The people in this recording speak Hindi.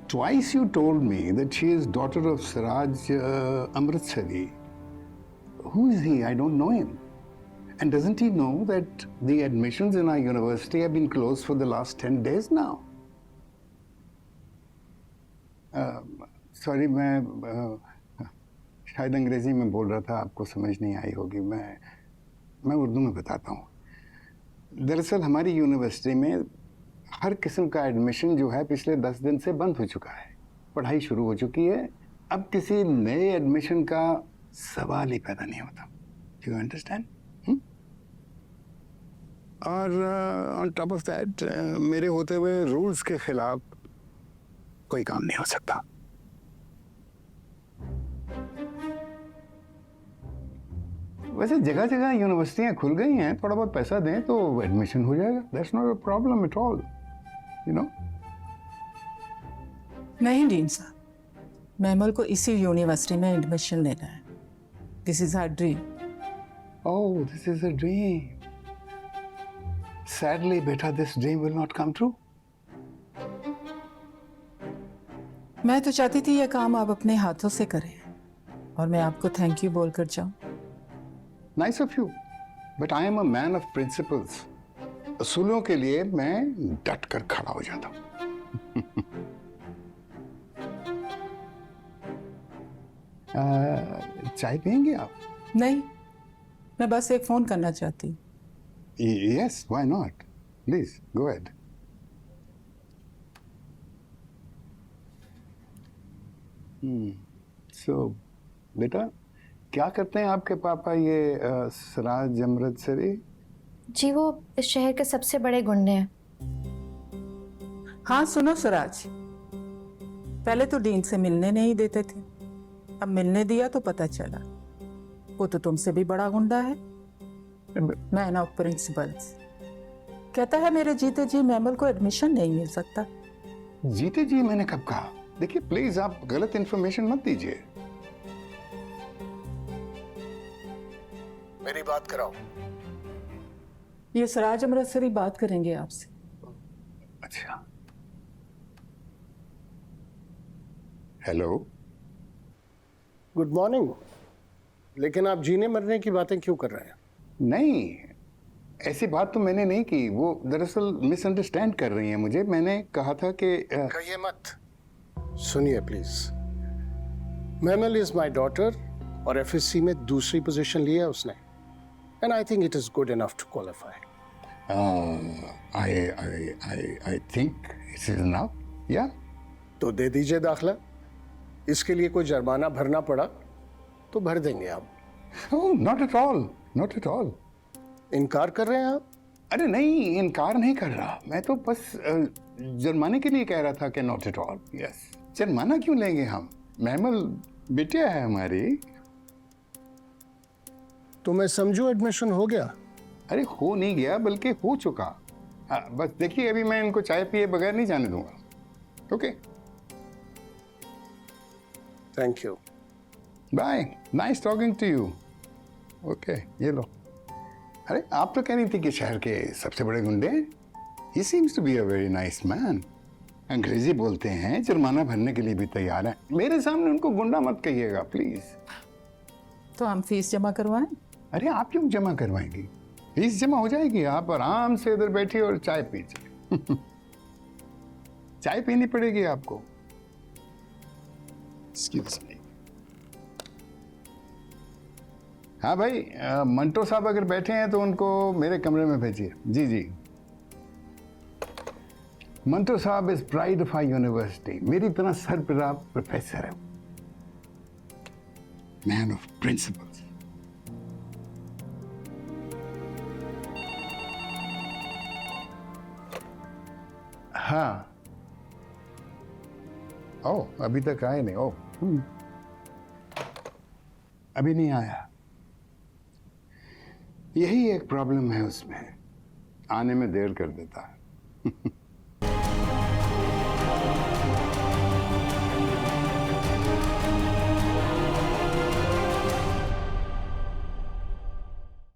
Twice you told me that she is daughter of Siraj Amritsari. Who is he? I don't know him. And doesn't he know that the admissions in our university have been closed for the last 10 days now? Sorry, मैं शायद अंग्रेजी में बोल रहा था, आपको समझ नहीं आई होगी. मैं उर्दू में बताता हूँ. दरअसल हमारी यूनिवर्सिटी में हर किस्म का एडमिशन जो है पिछले 10 दिन से बंद हो चुका है. पढ़ाई शुरू हो चुकी है. अब किसी नए एडमिशन का सवाल ही पैदा नहीं होता. Do you understand? और ऑन टॉप ऑफ दैट मेरे होते हुए रूल्स के खिलाफ कोई काम नहीं हो सकता. वैसे जगह जगह यूनिवर्सिटियां खुल गई हैं. थोड़ा बहुत पैसा दें तो एडमिशन हो जाएगा. That's not a problem at all, you know. नहीं डीन साहब, मैमल को इसी यूनिवर्सिटी में एडमिशन लेना है. This is our dream. Oh, this is a dream. Sadly बेटा, this dream will not come true. मैं तो चाहती थी यह काम आप अपने हाथों से करें और मैं आपको थैंक यू बोलकर जाऊं. Nice of you, but I am a man of principles. असूलों के लिए मैं डट कर खड़ा हो जाता हूँ. चाय पियेंगे आप? नहीं, मैं बस एक फोन करना चाहती हूँ. Yes, why not? Please go ahead. So, बेटा, क्या करते हैं आपके पापा ये सिराज अमृतसरी? जी वो इस शहर के सबसे बड़े गुंडे हैं. हाँ सुनो सिराज, पहले तो डीन से मिलने नहीं देते थे. अब मिलने दिया तो पता चला वो तो तुमसे भी बड़ा गुंडा है. Man of principles. कहता है मेरे जीते जी मैमल को एडमिशन नहीं मिल सकता. जीते जी मैंने कब कहा? देखिए प्लीज आप गलत इंफॉर्मेशन मत दीजिए. मेरी बात कराओ. ये सिराज अमृतसरी बात करेंगे आपसे. अच्छा. हेलो. Good morning. लेकिन आप जीने मरने की बातें क्यों कर रहे हैं? नहीं, ऐसी बात तो मैंने नहीं की. वो दरअसल मिसअंडरस्टैंड कर रही हैं मुझे. मैंने कहा था कि कहिए मत. सुनिए please. Mammal is my daughter और एफएससी में दूसरी पोजीशन ली है उसने. And I think it is good enough to qualify. I think it is enough. Yeah. तो दे दीजिए दाखला. इसके लिए कोई जुर्माना भरना पड़ा तो भर देंगे आप. Oh, not at all. Not at all. इनकार कर रहे हैं आप? अरे नहीं, इनकार नहीं कर रहा. मैं तो बस जुर्माने के लिए कह रहा था कि not at all. Yes. जुर्माना क्यों लेंगे हम? मैमल बिटिया है हमारी. तो मैं समझू एडमिशन हो गया. अरे हो नहीं गया बल्कि हो चुका. बस देखिए अभी मैं इनको चाय पिए बगैर नहीं जाने दूंगा. Okay. Thank you. Bye. Nice talking to you. Okay, ये लो. अरे आप तो कह रही थी कि शहर के सबसे बड़े गुंडे. He seems to be a very nice man. अंग्रेजी बोलते हैं, जुर्माना भरने के लिए भी तैयार है. मेरे सामने उनको गुंडा मत कहिएगा प्लीज. तो हम फीस जमा करवाएं? अरे आप क्यों जमा करवाएंगी? फीस जमा हो जाएगी. आप आराम से इधर बैठिए और चाय पीजिए. चाय पीनी पड़ेगी आपको. Excuse me. हाँ भाई, मंटो साहब अगर बैठे हैं तो उनको मेरे कमरे में भेजिए. जी जी. मंटो साहब is pride of our university. मेरी तरह सरबराह प्रोफेसर है. Man of principles. हाँ. ओह, अभी तक आए नहीं. ओह, अभी नहीं आया. यही एक प्रॉब्लम है उसमें, आने में देर कर देता है.